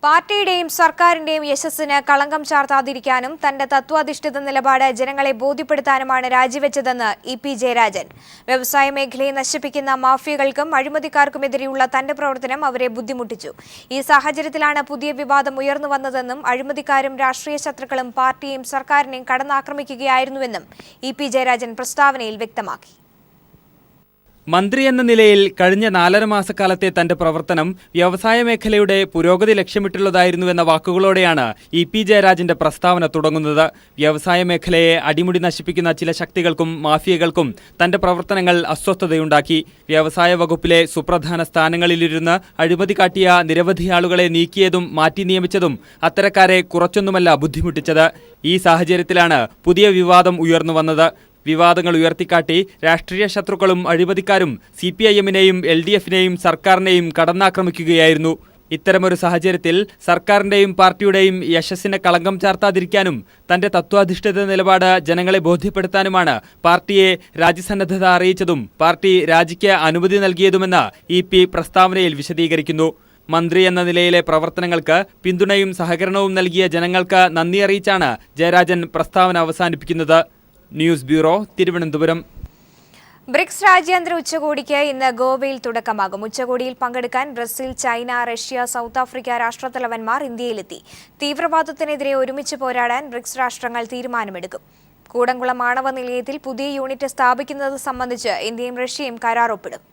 പാർട്ടിയുടെയും സർക്കാരിന്റെയും യശസ്സിന് കളങ്കം ചാർത്താതിരിക്കാനും തന്റെ തത്വാധിഷ്ഠിത നിലപാട് ജനങ്ങളെ ബോധ്യപ്പെടുത്താനുമാണ് രാജിവെച്ചതെന്ന് ഇ.പി. ജയരാജൻ. വ്യവസായ മേഖലയെ നശിപ്പിക്കുന്ന മാഫിയകൾക്കും അഴിമതിക്കാർക്കുമെതിരെയുള്ള തന്റെ പ്രവർത്തനം അവരെ ബുദ്ധിമുട്ടിച്ചു. ഈ സാഹചര്യത്തിലാണ് പുതിയ വിവാദം ഉയർന്നുവന്നതെന്നും അഴിമതിക്കാരും രാഷ്ട്രീയ ശത്രുക്കളും പാർട്ടിയെയും സർക്കാരിനെയും കടന്നാക്രമിക്കുകയായിരുന്നുവെന്നും ഇ.പി. ജയരാജൻ പ്രസ്താവനയിൽ വ്യക്തമാക്കി. മന്ത്രി എന്ന നിലയിൽ കഴിഞ്ഞ 4.5 മാസക്കാലത്തെ തന്റെ പ്രവർത്തനം വ്യവസായ മേഖലയുടെ പുരോഗതി ലക്ഷ്യമിട്ടുള്ളതായിരുന്നുവെന്ന വാക്കുകളോടെയാണ് ഇ.പി. ജയരാജന്റെ പ്രസ്താവന തുടങ്ങുന്നത്. വ്യവസായ മേഖലയെ അടിമുടി നശിപ്പിക്കുന്ന ചില ശക്തികൾക്കും മാഫിയകൾക്കും തന്റെ പ്രവർത്തനങ്ങൾ അസ്വസ്ഥതയുണ്ടാക്കി. വ്യവസായ വകുപ്പിലെ സുപ്രധാന സ്ഥാനങ്ങളിലിരുന്ന് അഴിമതി കാട്ടിയ നിരവധി ആളുകളെ നീക്കിയതും മാറ്റി നിയമിച്ചതും അത്തരക്കാരെ കുറച്ചൊന്നുമല്ല ബുദ്ധിമുട്ടിച്ചത്. ഈ സാഹചര്യത്തിലാണ് പുതിയ വിവാദം ഉയർന്നുവന്നത്. വിവാദങ്ങൾ ഉയർത്തിക്കാട്ടി രാഷ്ട്രീയ ശത്രുക്കളും അഴിമതിക്കാരും CPIM-നെയും LDF-നെയും സർക്കാരിനെയും കടന്നാക്രമിക്കുകയായിരുന്നു. ഇത്തരമൊരു സാഹചര്യത്തിൽ സർക്കാരിന്റെയും പാർട്ടിയുടെയും യശസ്സിന് കളങ്കം ചാർത്താതിരിക്കാനും തന്റെ തത്വാധിഷ്ഠിത നിലപാട് ജനങ്ങളെ ബോധ്യപ്പെടുത്താനുമാണ് പാർട്ടിയെ രാജിസന്നദ്ധത അറിയിച്ചതും പാർട്ടി രാജിക്ക് അനുമതി നൽകിയതുമെന്ന് ഇ.പി. പ്രസ്താവനയിൽ വിശദീകരിക്കുന്നു. മന്ത്രി എന്ന നിലയിലെ പ്രവർത്തനങ്ങൾക്ക് പിന്തുണയും സഹകരണവും നൽകിയ ജനങ്ങൾക്ക് നന്ദി അറിയിച്ചാണ് ജയരാജൻ പ്രസ്താവന അവസാനിപ്പിക്കുന്നത്. News bureau, Thiruvananthapuram. ബ്രിക്സ് രാജ്യാന്തര ഉച്ചകോടിക്ക് ഇന്ന് ഗോവയിൽ തുടക്കമാകും. ഉച്ചകോടിയിൽ പങ്കെടുക്കാൻ Brazil, China, Russia, South Africa രാഷ്ട്രത്തലവന്മാർ ഇന്ത്യയിലെത്തി. തീവ്രവാദത്തിനെതിരെ ഒരുമിച്ച് പോരാടാൻ ബ്രിക്സ് രാഷ്ട്രങ്ങൾ തീരുമാനമെടുക്കും. കൂടംകുളം ആണവ നിലയത്തിൽ പുതിയ യൂണിറ്റ് സ്ഥാപിക്കുന്നത് സംബന്ധിച്ച് ഇന്ത്യയും റഷ്യയും കരാർ ഒപ്പിടും.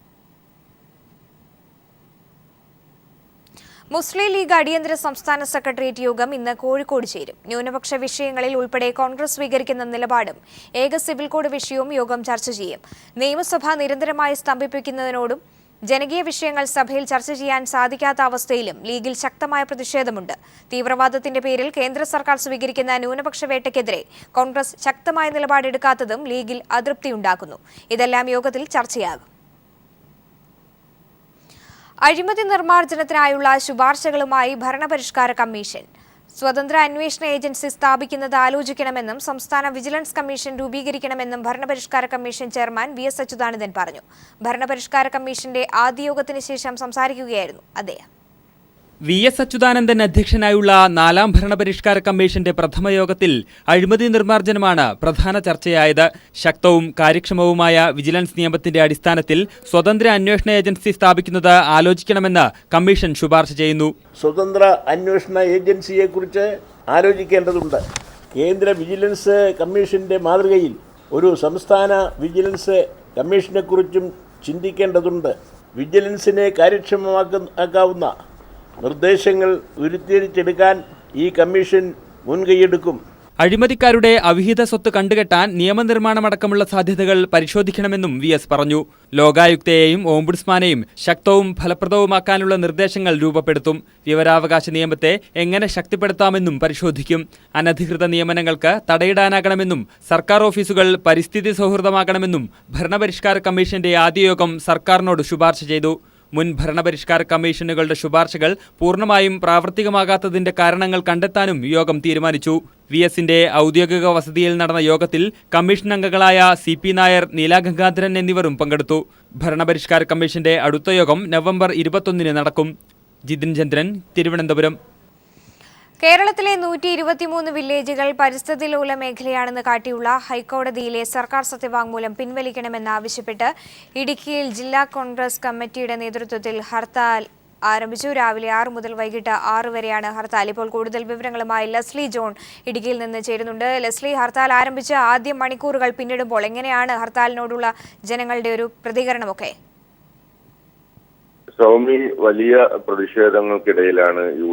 മുസ്ലിം ലീഗ് അടിയന്തര സംസ്ഥാന സെക്രട്ടേറിയറ്റ് യോഗം ഇന്ന് കോഴിക്കോട് ചേരും. ന്യൂനപക്ഷ വിഷയങ്ങളിൽ ഉൾപ്പെടെ കോൺഗ്രസ് സ്വീകരിക്കുന്ന നിലപാടും ഏക സിവിൽ കോഡ് വിഷയവും യോഗം ചർച്ച ചെയ്യും. നിയമസഭ നിരന്തരമായി സ്തംഭിപ്പിക്കുന്നതിനോടും ജനകീയ വിഷയങ്ങൾ സഭയിൽ ചർച്ച ചെയ്യാൻ സാധിക്കാത്ത അവസ്ഥയിലും ലീഗിൽ ശക്തമായ പ്രതിഷേധമുണ്ട്. തീവ്രവാദത്തിന്റെ പേരിൽ കേന്ദ്ര സർക്കാർ സ്വീകരിക്കുന്ന ന്യൂനപക്ഷ വേട്ടയ്ക്കെതിരെ കോൺഗ്രസ് ശക്തമായ നിലപാടെടുക്കാത്തതും ലീഗിൽ അതൃപ്തിയുണ്ടാക്കുന്നു. ഇതെല്ലാം യോഗത്തിൽ ചർച്ചയാകും. അഴിമതി നിർമ്മാർജ്ജനത്തിനായുള്ള ശുപാർശകളുമായി ഭരണപരിഷ്കാര കമ്മീഷൻ. സ്വതന്ത്ര അന്വേഷണ ഏജൻസി സ്ഥാപിക്കുന്നത് ആലോചിക്കണമെന്നും സംസ്ഥാന വിജിലൻസ് കമ്മീഷൻ രൂപീകരിക്കണമെന്നും ഭരണപരിഷ്കാര കമ്മീഷൻ ചെയർമാൻ വി.എസ്. അച്യുതാനന്ദൻ പറഞ്ഞു. ഭരണപരിഷ്കാര കമ്മീഷന്റെ ആദ്യ യോഗത്തിന് ശേഷം സംസാരിക്കുകയായിരുന്നു അദ്ദേഹം. വി.എസ്. അച്യുതാനന്ദൻ അധ്യക്ഷനായുള്ള 4ാം ഭരണപരിഷ്കാര കമ്മീഷന്റെ പ്രഥമ യോഗത്തിൽ അഴിമതി നിർമ്മാർജ്ജനമാണ് പ്രധാന ചർച്ചയായത്. ശക്തവും കാര്യക്ഷമവുമായ വിജിലൻസ് നിയമത്തിന്റെ അടിസ്ഥാനത്തിൽ സ്വതന്ത്ര അന്വേഷണ ഏജൻസി സ്ഥാപിക്കുന്നത് ആലോചിക്കണമെന്ന് കമ്മീഷൻ ശുപാർശ ചെയ്യുന്നു. സ്വതന്ത്ര അന്വേഷണ ഏജൻസിയെക്കുറിച്ച് ആലോചിക്കേണ്ടതുണ്ട്. കേന്ദ്ര വിജിലൻസ് കമ്മീഷന്റെ മാതൃകയിൽ ഒരു സംസ്ഥാന വിജിലൻസ് കമ്മീഷനെക്കുറിച്ചും ചിന്തിക്കേണ്ടതുണ്ട്. വിജിലൻസിനെ കാര്യക്ഷമമാക്കാവുന്ന നിർദ്ദേശങ്ങൾ ഉരുത്തിരിച്ചെടുക്കാൻ ഈ കമ്മീഷൻ മുൻകൈയെടുക്കും. അഴിമതിക്കാരുടെ അവിഹിത സ്വത്ത് കണ്ടുകെട്ടാൻ നിയമനിർമ്മാണമടക്കമുള്ള സാധ്യതകൾ പരിശോധിക്കണമെന്നും വി.എസ്. പറഞ്ഞു. ലോകായുക്തയെയും ഓംബുഡ്സ്മാനെയും ശക്തവും ഫലപ്രദവുമാക്കാനുള്ള നിർദ്ദേശങ്ങൾ രൂപപ്പെടുത്തും. വിവരാവകാശ നിയമത്തെ എങ്ങനെ ശക്തിപ്പെടുത്താമെന്നും പരിശോധിക്കും. അനധികൃത നിയമനങ്ങൾക്ക് തടയിടാനാകണമെന്നും സർക്കാർ ഓഫീസുകൾ പരിസ്ഥിതി സൗഹൃദമാകണമെന്നും ഭരണപരിഷ്കാര കമ്മീഷന്റെ ആദ്യ യോഗം സർക്കാരിനോട് ശുപാർശ ചെയ്തു. മുൻ ഭരണപരിഷ്കാര കമ്മീഷനുകളുടെ ശുപാർശകൾ പൂർണ്ണമായും പ്രാവർത്തികമാകാത്തതിന്റെ കാരണങ്ങൾ കണ്ടെത്താനും യോഗം തീരുമാനിച്ചു. വി.എസിന്റെ ഔദ്യോഗിക വസതിയിൽ നടന്ന യോഗത്തിൽ കമ്മീഷൻ അംഗങ്ങളായ CP നായർ, നീല ഗംഗാധരൻ എന്നിവരും പങ്കെടുത്തു. ഭരണപരിഷ്കാര കമ്മീഷന്റെ അടുത്ത യോഗം നവംബർ 21 നടക്കും. ജിതിൻ ചന്ദ്രൻ, തിരുവനന്തപുരം. കേരളത്തിലെ 123 വില്ലേജുകൾ പരിസ്ഥിതി ലോല മേഖലയാണെന്ന് കാട്ടിയുള്ള ഹൈക്കോടതിയിലെ സർക്കാർ സത്യവാങ്മൂലം പിൻവലിക്കണമെന്നാവശ്യപ്പെട്ട് ഇടുക്കിയിൽ ജില്ലാ കോൺഗ്രസ് കമ്മിറ്റിയുടെ നേതൃത്വത്തിൽ ഹർത്താൽ ആരംഭിച്ചു. രാവിലെ 6 മുതൽ വൈകിട്ട് 6 വരെയാണ് ഹർത്താൽ. ഇപ്പോൾ കൂടുതൽ വിവരങ്ങളുമായി ലെസ്ലി ജോൺ ഇടുക്കിയിൽ നിന്ന് ചേരുന്നുണ്ട്. ലെസ്ലി, ഹർത്താൽ ആരംഭിച്ച് ആദ്യ മണിക്കൂറുകൾ പിന്നിടുമ്പോൾ എങ്ങനെയാണ് ഹർത്താലിനോടുള്ള ജനങ്ങളുടെ ഒരു പ്രതികരണമൊക്കെ? സൗമി, വലിയ പ്രതിഷേധങ്ങൾക്കിടയിലാണ് യു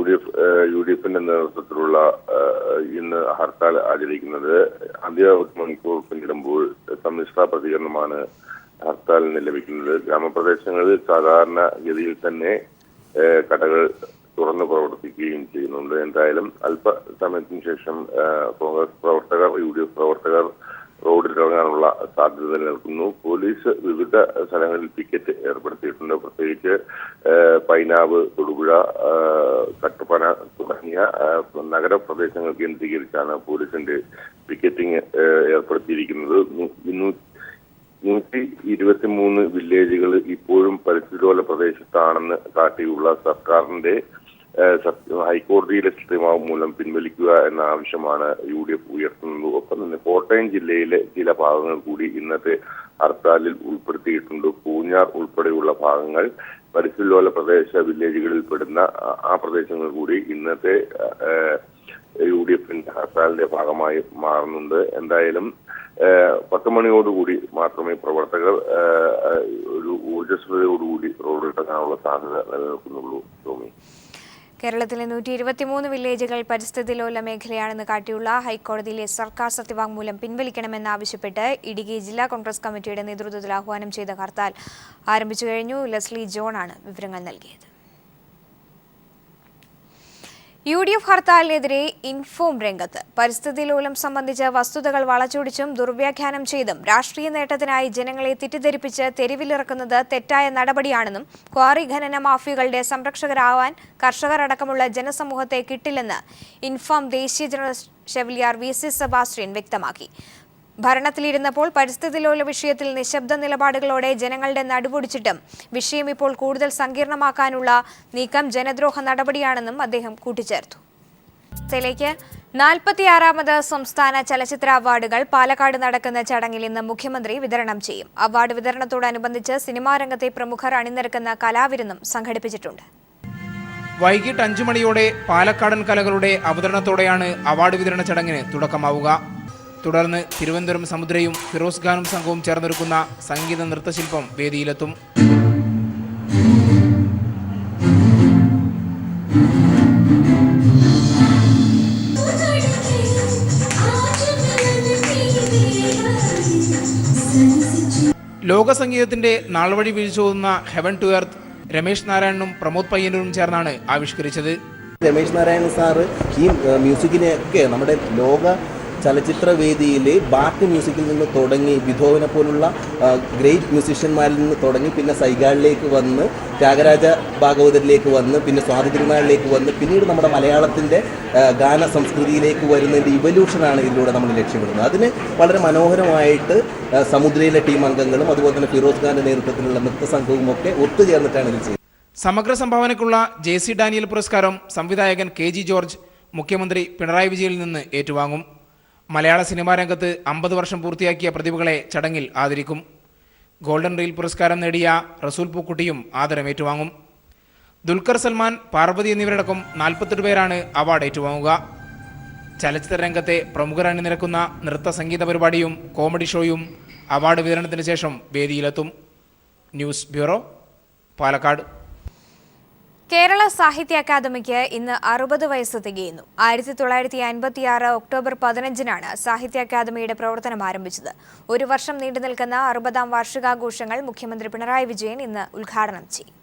ഡി എഫിന്റെ നേതൃത്വത്തിലുള്ള ഇന്ന് ഹർത്താൽ ആചരിക്കുന്നത്. ആദ്യ മണിക്കൂർ പിന്നിടുമ്പോൾ സമ്മിശ്ര പ്രതികരണമാണ് ഹർത്താലിന് ലഭിക്കുന്നത്. ഗ്രാമപ്രദേശങ്ങളിൽ സാധാരണ ഗതിയിൽ തന്നെ കടകൾ തുറന്നു പ്രവർത്തിക്കുകയും ചെയ്യുന്നുണ്ട്. എന്തായാലും അല്പസമയത്തിന് ശേഷം കോൺഗ്രസ് പ്രവർത്തകർ, UDF പ്രവർത്തകർ റോഡിലിറങ്ങാനുള്ള സാധ്യത നിലനിൽക്കുന്നു. പോലീസ് വിവിധ സ്ഥലങ്ങളിൽ പിക്കറ്റ് ഏർപ്പെടുത്തിയിട്ടുണ്ട്. പ്രത്യേകിച്ച് പൈനാവ്, തൊടുപുഴ, കട്ടപ്പന തുടങ്ങിയ നഗരപ്രദേശങ്ങൾ കേന്ദ്രീകരിച്ചാണ് പോലീസിന്റെ പിക്കറ്റിംഗ് ഏർപ്പെടുത്തിയിരിക്കുന്നത്. 123 വില്ലേജുകൾ ഇപ്പോഴും പരിസ്ഥിതിലോല പ്രദേശത്താണെന്ന് കാട്ടിയുള്ള സർക്കാരിന്റെ ഹൈക്കോടതിയിലെ സത്യവാങ്മൂലം പിൻവലിക്കുക എന്ന ആവശ്യമാണ് UDF ഉയർത്തുന്നത്. ഒപ്പം തന്നെ കോട്ടയം ജില്ലയിലെ ചില ഭാഗങ്ങൾ കൂടി ഇന്നത്തെ ഹർത്താലിൽ ഉൾപ്പെടുത്തിയിട്ടുണ്ട്. പൂഞ്ഞാർ ഉൾപ്പെടെയുള്ള ഭാഗങ്ങൾ പരിസ്ഥിതിലോല പ്രദേശ വില്ലേജുകളിൽ പെടുന്ന ആ പ്രദേശങ്ങൾ കൂടി ഇന്നത്തെ UDFന്റെ ഹർത്താലിന്റെ ഭാഗമായി മാറുന്നുണ്ട്. എന്തായാലും 10 മണിയോടുകൂടി മാത്രമേ പ്രവർത്തകർ ഒരു ഊർജ്ജസ്വതയോടുകൂടി റോഡിറങ്ങാനുള്ള സാധ്യത നിലനിൽക്കുന്നുള്ളൂ. ടോമി, കേരളത്തിലെ 123 വില്ലേജുകൾ പരിസ്ഥിതി ലോല മേഖലയാണെന്ന് കാട്ടിയുള്ള ഹൈക്കോടതിയിലെ സർക്കാർ സത്യവാങ്മൂലം പിൻവലിക്കണമെന്നാവശ്യപ്പെട്ട് ഇടുക്കി ജില്ലാ കോൺഗ്രസ് കമ്മിറ്റിയുടെ നേതൃത്വത്തിൽ ആഹ്വാനം ചെയ്ത ഹർത്താൽ ആരംഭിച്ചു കഴിഞ്ഞു. ലെസ്ലി ജോണാണ് വിവരങ്ങൾ നൽകിയത്. UDF ഹർത്താലിനെതിരെ ഇൻഫോം രംഗത്ത്. പരിസ്ഥിതി ലോലം സംബന്ധിച്ച് വസ്തുതകൾ വളച്ചൊടിച്ചും ദുർവ്യാഖ്യാനം ചെയ്തും രാഷ്ട്രീയ നേട്ടത്തിനായി ജനങ്ങളെ തെറ്റിദ്ധരിപ്പിച്ച് തെരുവിലിറക്കുന്നത് തെറ്റായ നടപടിയാണെന്നും ക്വാറി ഖനന മാഫിയകളുടെ സംരക്ഷകരാവാൻ കർഷകർ അടക്കമുള്ള ജനസമൂഹത്തെ കിട്ടില്ലെന്ന് ഇൻഫോം ദേശീയ ജനറൽ ഷെവലിയാർ VC സെബാസ്റ്റ്യൻ വ്യക്തമാക്കി. ഭരണത്തിലിരുന്നപ്പോൾ പരിസ്ഥിതി ലോല വിഷയത്തിൽ നിശബ്ദ നിലപാടുകളോടെ ജനങ്ങളുടെ നടുപൊടിച്ചിട്ടും വിഷയം ഇപ്പോൾ കൂടുതൽ സങ്കീർണമാക്കാനുള്ള നീക്കം ജനദ്രോഹ നടപടിയാണെന്നും അദ്ദേഹം കൂട്ടിച്ചേർത്തു. 46ാമത് സംസ്ഥാന ചലച്ചിത്ര അവാർഡുകൾ പാലക്കാട് നടക്കുന്ന ചടങ്ങിൽ ഇന്ന് മുഖ്യമന്ത്രി വിതരണം ചെയ്യും. അവാർഡ് വിതരണത്തോടനുബന്ധിച്ച് സിനിമാ രംഗത്തെ പ്രമുഖർ അണിനിരക്കുന്ന കലാവിരുന്നും സംഘടിപ്പിച്ചിട്ടുണ്ട്. വൈകിട്ട് 5 മണിയോടെ പാലക്കാടൻ കലകളുടെ അവതരണത്തോടെയാണ് അവാർഡ് വിതരണ ചടങ്ങിന് തുടക്കമാവുക. തുടർന്ന് തിരുവനന്തപുരം സമുദ്രയും ഫിറോസ് ഖാനും സംഘവും ചേർന്നൊരുക്കുന്ന സംഗീത നൃത്തശില്പം വേദിയിലെത്തും. ലോക സംഗീതത്തിന്റെ നാൾവഴി വീഴ്ചോതുന്ന ഹെവൻ ടു എർത്ത് രമേശ് നാരായണനും പ്രമോദ് പയ്യന്നൂരും ചേർന്നാണ് ആവിഷ്കരിച്ചത്. രമേശ് നാരായണൻ സാറ് ഈ മ്യൂസിക്കിനെയൊക്കെ നമ്മുടെ ലോക ചലച്ചിത്ര വേദിയിൽ ബാറ്റ് മ്യൂസിക്കിൽ നിന്ന് തുടങ്ങി ബിഥോവനെ പോലുള്ള ഗ്രേറ്റ് മ്യൂസിഷ്യന്മാരിൽ നിന്ന് തുടങ്ങി പിന്നെ സൈഗാളിലേക്ക് വന്ന് ത്യാഗരാജ ഭാഗവതരിലേക്ക് വന്ന് പിന്നെ സ്വാതി തിരുനാളിലേക്ക് വന്ന് പിന്നീട് നമ്മുടെ മലയാളത്തിൻ്റെ ഗാന സംസ്കൃതിയിലേക്ക് വരുന്നതിൻ്റെ ഇവല്യൂഷനാണ് ഇതിലൂടെ നമ്മൾ ലക്ഷ്യമിടുന്നത്. അതിന് വളരെ മനോഹരമായിട്ട് സമുദ്രയിലെ ടീം അംഗങ്ങളും അതുപോലെ തന്നെ ഫിറോസ് ഖാന്റെ നേതൃത്വത്തിലുള്ള നൃത്തസംഘവും ഒക്കെ ഒത്തുചേർന്നിട്ടാണ് ഇത് ചെയ്യുന്നത്. സമഗ്ര സംഭാവനയ്ക്കുള്ള JC ഡാനിയൽ പുരസ്കാരം സംവിധായകൻ KG ജോർജ് മുഖ്യമന്ത്രി പിണറായി വിജയനിൽ നിന്ന് ഏറ്റുവാങ്ങും. മലയാള സിനിമാ രംഗത്ത് 50 വർഷം പൂർത്തിയാക്കിയ പ്രതിഭകളെ ചടങ്ങിൽ ആദരിക്കും. ഗോൾഡൻ റീൽ പുരസ്കാരം നേടിയ റസൂൽ പൂക്കുട്ടിയും ആദരം ഏറ്റുവാങ്ങും. ദുൽഖർ സൽമാൻ, പാർവതി എന്നിവരടക്കം 48 പേരാണ് അവാർഡ് ഏറ്റുവാങ്ങുക. ചലച്ചിത്ര രംഗത്തെ പ്രമുഖർ അണിനിരക്കുന്ന നൃത്ത സംഗീത പരിപാടിയും കോമഡി ഷോയും അവാർഡ് വിതരണത്തിന് ശേഷം വേദിയിലെത്തും. News bureau, Palakkad. കേരള സാഹിത്യ അക്കാദമിക്ക് ഇന്ന് 60 വയസ്സ് തികയുന്നു. 1956 ഒക്ടോബർ 15-നാണ് സാഹിത്യ അക്കാദമിയുടെ പ്രവർത്തനം ആരംഭിച്ചത്. ഒരു വർഷം നീണ്ടുനിൽക്കുന്ന 60ാം വാർഷികാഘോഷങ്ങൾ മുഖ്യമന്ത്രി പിണറായി വിജയൻ ഇന്ന് ഉദ്ഘാടനം ചെയ്യും.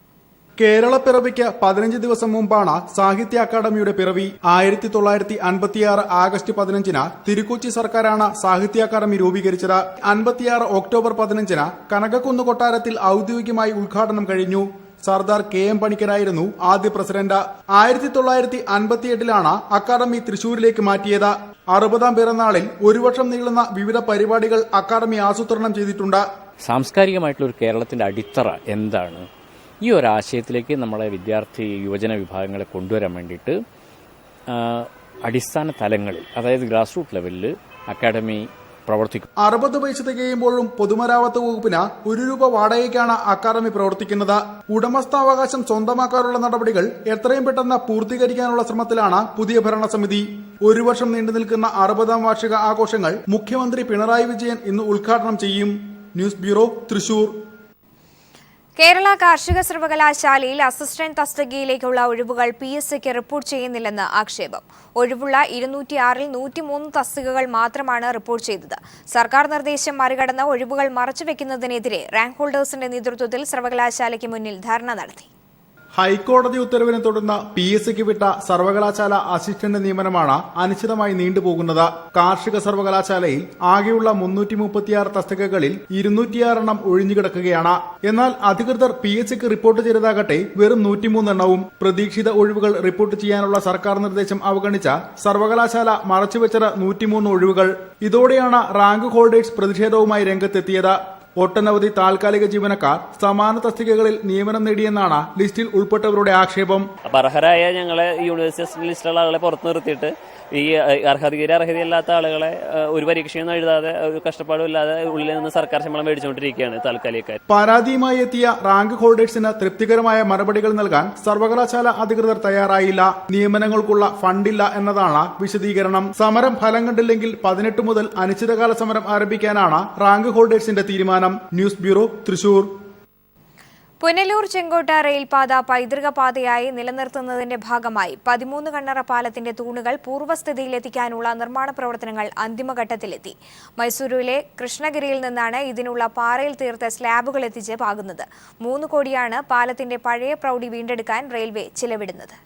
കേരള പിറവിക്ക് 15 ദിവസം മുമ്പാണ് സാഹിത്യ അക്കാദമിയുടെ പിറവി. 1956 ആഗസ്റ്റ് 15-ന് തിരുക്കൊച്ചി സർക്കാരാണ് സാഹിത്യ അക്കാദമി രൂപീകരിച്ചത്. 56 ഒക്ടോബർ 15-ന് കനകക്കുന്ന് കൊട്ടാരത്തിൽ ഔദ്യോഗികമായി ഉദ്ഘാടനം കഴിഞ്ഞു. സർദാർ KM പണിക്കരായിരുന്നു ആദ്യ പ്രസിഡന്റ്. 1958-ലാണ് അക്കാദമി തൃശൂരിലേക്ക് മാറ്റിയത്. 60ാം പിറന്നാളിൽ ഒരു വർഷം നീളുന്ന വിവിധ പരിപാടികൾ അക്കാദമി ആസൂത്രണം ചെയ്തിട്ടുണ്ട്. സാംസ്കാരികമായിട്ടുള്ള ഒരു കേരളത്തിന്റെ അടിത്തറ എന്താണ്, ഈ ഒരു ആശയത്തിലേക്ക് നമ്മളെ വിദ്യാർത്ഥി യുവജന വിഭാഗങ്ങളെ കൊണ്ടുവരാൻ വേണ്ടിയിട്ട് അടിസ്ഥാന തലങ്ങളിൽ, അതായത് ഗ്രാസ് റൂട്ട് ലെവലിൽ അക്കാദമി പ്രവർത്തിക്കും. 60 വയസ്സ് തികയുമ്പോഴും പൊതുമരാമത്ത് വകുപ്പിന് ₹1 വാടകയ്ക്കാണ് അക്കാദമി പ്രവർത്തിക്കുന്നത്. ഉടമസ്ഥാവകാശം സ്വന്തമാക്കാനുള്ള നടപടികൾ എത്രയും പെട്ടെന്ന് പൂർത്തീകരിക്കാനുള്ള ശ്രമത്തിലാണ് പുതിയ ഭരണസമിതി. ഒരു വർഷം നീണ്ടുനിൽക്കുന്ന 60ാം വാർഷിക ആഘോഷങ്ങൾ മുഖ്യമന്ത്രി പിണറായി വിജയൻ ഇന്ന് ഉദ്ഘാടനം ചെയ്യും. News bureau, Thrissur. കേരള കാർഷിക സർവകലാശാലയിൽ അസിസ്റ്റന്റ് തസ്തികയിലേക്കുള്ള ഒഴിവുകൾ PSCക്ക് റിപ്പോർട്ട് ചെയ്യുന്നില്ലെന്ന് ആക്ഷേപം. ഒഴിവുള്ള 206-ൽ 103 തസ്തികകൾ മാത്രമാണ് റിപ്പോർട്ട് ചെയ്തത്. സർക്കാർ നിർദ്ദേശം മറികടന്ന് ഒഴിവുകൾ മറച്ചുവെക്കുന്നതിനെതിരെ റാങ്ക് ഹോൾഡേഴ്സിന്റെ നേതൃത്വത്തിൽ സർവകലാശാലയ്ക്ക് മുന്നിൽ ധർണ നടത്തി. ഹൈക്കോടതി ഉത്തരവിനെ തുടർന്ന് PSCക്ക് വിട്ട സർവകലാശാല അസിസ്റ്റന്റ് നിയമനമാണ് അനിശ്ചിതമായി നീണ്ടുപോകുന്നത്. കാർഷിക സർവകലാശാലയിൽ ആകെയുള്ള 336 തസ്തികകളിൽ 206 ഒഴിഞ്ഞുകിടക്കുകയാണ്. എന്നാൽ അധികൃതർ PSCക്ക് റിപ്പോർട്ട് ചെയ്തതാകട്ടെ വെറും 103 എണ്ണവും. പ്രതീക്ഷിത ഒഴിവുകൾ റിപ്പോർട്ട് ചെയ്യാനുള്ള സർക്കാർ നിർദ്ദേശം അവഗണിച്ച സർവകലാശാല മറച്ചുവെച്ചത് 103 ഒഴിവുകൾ. ഇതോടെയാണ് റാങ്ക് ഹോൾഡേഴ്സ് പ്രതിഷേധവുമായി രംഗത്തെത്തിയത്. ഒട്ടനവധി താൽക്കാലിക ജീവനക്കാർ സമാന തസ്തികകളിൽ നിയമനം നേടിയെന്നാണ് ലിസ്റ്റിൽ ഉൾപ്പെട്ടവരുടെ ആക്ഷേപം. അർഹരായ ഞങ്ങളെ യൂണിവേഴ്സിറ്റി ലിസ്റ്റിലുള്ള ആളുകളെ പുറത്തു നിർത്തിയിട്ട് ഈ അർഹതയില്ലാത്ത ആളുകളെ ഒരു പരീക്ഷയൊന്നും എഴുതാതെ ഒരു കഷ്ടപ്പാടും ഇല്ലാതെ ഉള്ളിൽ നിന്ന് സർക്കാർ ശമ്പളം മേടിച്ചുകൊണ്ടിരിക്കുകയാണ് താൽക്കാലികക്കാർ. പരാതിയുമായി എത്തിയ റാങ്ക് ഹോൾഡേഴ്സിന് തൃപ്തികരമായ മറുപടികൾ നൽകാൻ സർവകലാശാല അധികൃതർ തയ്യാറായില്ല. നിയമനങ്ങൾക്കുള്ള ഫണ്ടില്ല എന്നതാണ് വിശദീകരണം. സമരം ഫലം കണ്ടില്ലെങ്കിൽ 18 മുതൽ അനിശ്ചിതകാല സമരം ആരംഭിക്കാനാണ് റാങ്ക് ഹോൾഡേഴ്സിന്റെ തീരുമാനം. News bureau, Thrissur. പുനലൂർ ചെങ്കോട്ട റെയിൽപാത പൈതൃക പാതയായി നിലനിർത്തുന്നതിന്റെ ഭാഗമായി 13 കണ്ണറ പാലത്തിന്റെ തൂണുകൾ പൂർവ്വസ്ഥിതിയിലെത്തിക്കാനുള്ള നിർമ്മാണ പ്രവർത്തനങ്ങൾ അന്തിമഘട്ടത്തിലെത്തി. മൈസൂരുവിലെ കൃഷ്ണഗിരിയിൽ നിന്നാണ് ഇതിനുള്ള പാറയിൽ തീർത്ത സ്ലാബുകൾ എത്തിച്ച് പാകുന്നത്. 3 കോടിയാണ് പാലത്തിന്റെ പഴയ പ്രൗഢി വീണ്ടെടുക്കാൻ റെയിൽവേ ചിലവിടുന്നത്.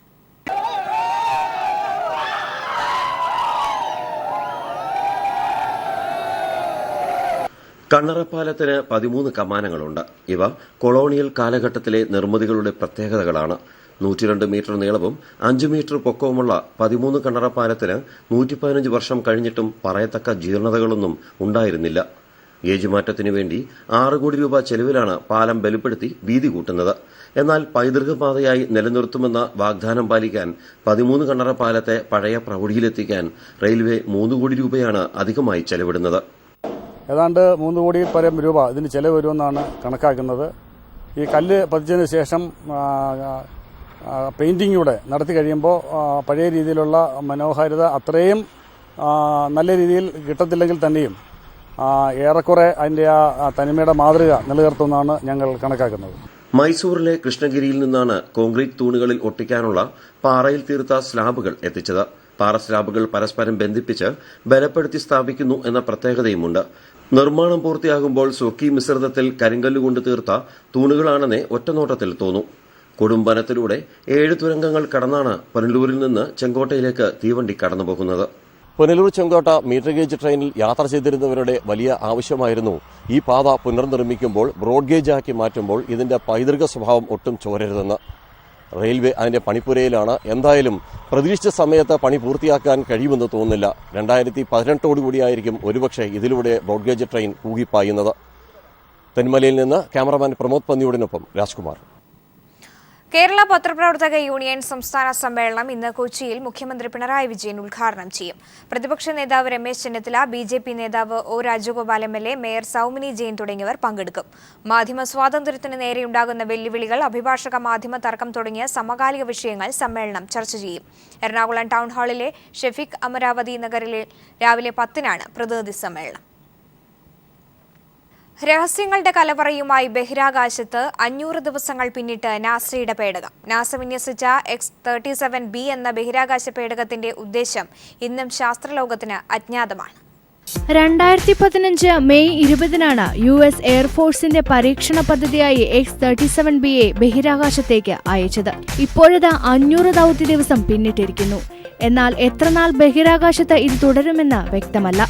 കണ്ണറപ്പാലത്തിന് 13 കമാനങ്ങളുണ്ട്. ഇവ കൊളോണിയൽ കാലഘട്ടത്തിലെ നിർമ്മിതികളുടെ പ്രത്യേകതകളാണ്. 102 മീറ്റർ നീളവും 5 മീറ്റർ പൊക്കവുമുള്ള 13 കണ്ണറപ്പാലത്തിന് 115 വർഷം കഴിഞ്ഞിട്ടും പറയത്തക്ക ജീർണതകളൊന്നും ഉണ്ടായിരുന്നില്ല. ഏജുമാറ്റത്തിനു വേണ്ടി 6 കോടി രൂപ ചെലവിലാണ് പാലം ബലപ്പെടുത്തി വീതി കൂട്ടുന്നത്. എന്നാൽ പൈതൃക പാതയായി നിലനിർത്തുമെന്ന വാഗ്ദാനം പാലിക്കാൻ 13 കണ്ണറപ്പാലത്തെ പഴയ പ്രൗഢിയിലെത്തിക്കാൻ റെയിൽവേ 3 കോടി രൂപയാണ് അധികമായി ചെലവിടുന്നത്. ഏതാണ്ട് 3 കോടിയിൽ പരം രൂപ ഇതിന് ചെലവ് വരുമെന്നാണ് കണക്കാക്കുന്നത്. ഈ കല്ല് പതിച്ചതിന് ശേഷം പെയിന്റിംഗ് കൂടെ നടത്തി കഴിയുമ്പോൾ പഴയ രീതിയിലുള്ള മനോഹാരിത അത്രയും നല്ല രീതിയിൽ കിട്ടത്തില്ലെങ്കിൽ തന്നെയും ഏറെക്കുറെ അതിൻ്റെ ആ തനിമയുടെ മാതൃക നിലനിർത്തുമെന്നാണ് ഞങ്ങൾ കണക്കാക്കുന്നത്. മൈസൂരിലെ കൃഷ്ണഗിരിയിൽ നിന്നാണ് കോൺക്രീറ്റ് തൂണുകളിൽ ഒട്ടിക്കാനുള്ള പാറയിൽ തീർത്ത സ്ലാബുകൾ എത്തിച്ചത്. പാറ സ്ലാബുകൾ പരസ്പരം ബന്ധിപ്പിച്ച് ബലപ്പെടുത്തി സ്ഥാപിക്കുന്നു എന്ന പ്രത്യേകതയുമുണ്ട്. നിർമ്മാണം പൂർത്തിയാകുമ്പോൾ സുർക്കി മിശ്രിതത്തിൽ കരിങ്കല്ലുകൊണ്ട് തീർത്ത തൂണുകളാണെന്നേ ഒറ്റനോട്ടത്തിൽ തോന്നും. കൊടുംബനത്തിലൂടെ 7 തുരങ്കങ്ങൾ കടന്നാണ് പുനലൂരിൽ നിന്ന് ചെങ്കോട്ടയിലേക്ക് തീവണ്ടി കടന്നുപോകുന്നത്. പുനലൂർ ചെങ്കോട്ട മീറ്റർ ഗേജ് ട്രെയിനിൽ യാത്ര ചെയ്തിരുന്നവരുടെ വലിയ ആവശ്യമായിരുന്നു ഈ പാത പുനർനിർമ്മിക്കുമ്പോൾ ബ്രോഡ് ഗേജ് ആക്കി മാറ്റുമ്പോൾ ഇതിന്റെ പൈതൃക സ്വഭാവം ഒട്ടും ചോരരുതെന്ന്. റെയിൽവേ അതിന്റെ പണിപ്പുരയിലാണ്. എന്തായാലും പ്രതീക്ഷിച്ച സമയത്ത് പണി പൂർത്തിയാക്കാൻ കഴിയുമെന്ന് തോന്നുന്നില്ല. 2018 ഒരുപക്ഷെ ഇതിലൂടെ ബ്രോഡ് ഗേജ് ട്രെയിൻ കൂകിപ്പായുന്നത്. തെന്മലയിൽ നിന്ന് ക്യാമറമാൻ പ്രമോദ് പന്നിയോടിനൊപ്പം രാജ്കുമാർ. കേരള പത്രപ്രവർത്തക യൂണിയൻ സംസ്ഥാന സമ്മേളനം ഇന്ന് കൊച്ചിയിൽ മുഖ്യമന്ത്രി പിണറായി വിജയൻ ഉദ്ഘാടനം ചെയ്യും. പ്രതിപക്ഷ നേതാവ് രമേശ് ചെന്നിത്തല, BJP നേതാവ് ഒ രാജഗോപാൽ MLA, മേയർ സൗമിനി ജെയിൻ തുടങ്ങിയവർ പങ്കെടുക്കും. മാധ്യമ സ്വാതന്ത്ര്യത്തിന് നേരെയുണ്ടാകുന്ന വെല്ലുവിളികൾ, അഭിഭാഷക മാധ്യമ തർക്കം തുടങ്ങിയ സമകാലിക വിഷയങ്ങൾ സമ്മേളനം ചർച്ച ചെയ്യും. എറണാകുളം ടൗൺ ഹാളിലെ ഷെഫീഖ് അമരാവതി നഗറിൽ രാവിലെ 10-നാണ് പ്രതിനിധി സമ്മേളനം. രഹസ്യങ്ങളുടെ കലവറയുമായി ബഹിരാകാശത്ത് 500 ദിവസങ്ങൾ പിന്നിട്ട് നാസയുടെ പേടകം. നാസ വിന്യസിച്ച X-37B എന്ന ബഹിരാകാശ പേടകത്തിന്റെ ഉദ്ദേശം ഇന്നും ശാസ്ത്രലോകത്തിന് അജ്ഞാതമാണ്. 2015 മെയ് 20-നാണ് US എയർഫോഴ്സിന്റെ പരീക്ഷണ പദ്ധതിയായി X-37Bയെ ബഹിരാകാശത്തേക്ക് അയച്ചത്. ഇപ്പോഴത് 500 ദൗത്യ ദിവസം പിന്നിട്ടിരിക്കുന്നു. എന്നാൽ എത്രനാൾ ബഹിരാകാശത്ത് ഇത് തുടരുമെന്ന് വ്യക്തമല്ല.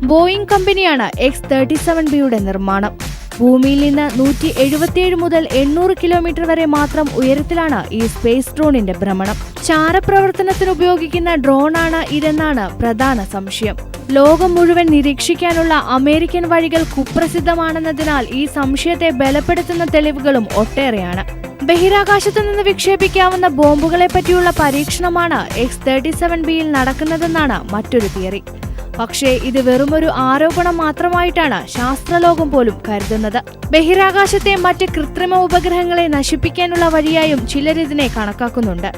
ബോയിംഗ് കമ്പനിയാണ് X-37Bയുടെ നിർമ്മാണം. ഭൂമിയിൽ നിന്ന് 177 മുതൽ 800 കിലോമീറ്റർ വരെ മാത്രം ഉയരത്തിലാണ് ഈ സ്പേസ് ഡ്രോണിന്റെ ഭ്രമണം. ചാരപ്രവർത്തനത്തിന് ഉപയോഗിക്കുന്ന ഡ്രോണാണ് ഇതെന്നാണ് പ്രധാന സംശയം. ലോകം മുഴുവൻ നിരീക്ഷിക്കാനുള്ള അമേരിക്കൻ വഴികൾ കുപ്രസിദ്ധമാണെന്നതിനാൽ ഈ സംശയത്തെ ബലപ്പെടുത്തുന്ന തെളിവുകളും ഒട്ടേറെയാണ്. ബഹിരാകാശത്തു നിന്ന് വിക്ഷേപിക്കാവുന്ന ബോംബുകളെ പറ്റിയുള്ള പരീക്ഷണമാണ് X-37Bയിൽ നടക്കുന്നതെന്നാണ് മറ്റൊരു തിയറി. പക്ഷേ ഇത് വെറുമൊരു ആരോപണം മാത്രമായിട്ടാണ് ശാസ്ത്രലോകം പോലും കരുതുന്നത്. ബഹിരാകാശത്തെ മറ്റ് കൃത്രിമ ഉപഗ്രഹങ്ങളെ നശിപ്പിക്കാനുള്ള വഴിയായും ചിലരിതിനെ കണക്കാക്കുന്നുണ്ട്.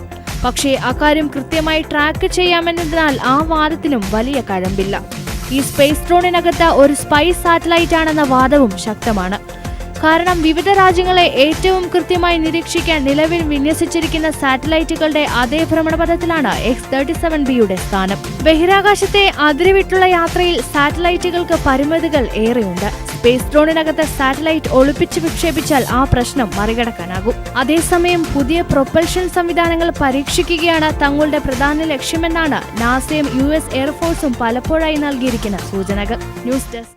പക്ഷേ അക്കാര്യം കൃത്യമായി ട്രാക്ക് ചെയ്യാമെന്നതിനാൽ ആ വാദത്തിനും വലിയ കഴമ്പില്ല. ഈ സ്പേസ് ഡ്രോണിനകത്ത് ഒരു സ്പൈ സാറ്റലൈറ്റ് ആണെന്ന വാദവും ശക്തമാണ്. കാരണം വിവിധ രാജ്യങ്ങളെ ഏറ്റവും കൃത്യമായി നിരീക്ഷിക്കാൻ നിലവിൽ വിന്യസിച്ചിരിക്കുന്ന സാറ്റലൈറ്റുകളുടെ അതേ ഭ്രമണപഥത്തിലാണ് X-37Bയുടെ സ്ഥാനം. ബഹിരാകാശത്തെ അതിരുവിട്ടുള്ള യാത്രയിൽ സാറ്റലൈറ്റുകൾക്ക് പരിമിതികൾ ഏറെയുണ്ട്. സ്പേസ് ഡ്രോണിനകത്ത് സാറ്റലൈറ്റ് ഒളിപ്പിച്ച് വിക്ഷേപിച്ചാൽ ആ പ്രശ്നം മറികടക്കാനാകും. അതേസമയം പുതിയ പ്രൊപ്പൽഷൻ സംവിധാനങ്ങൾ പരീക്ഷിക്കുകയാണ് തങ്ങളുടെ പ്രധാന ലക്ഷ്യമെന്നാണ് നാസയും US എയർഫോഴ്സും പലപ്പോഴായി നൽകിയിരിക്കുന്ന സൂചനകൾ. News desk.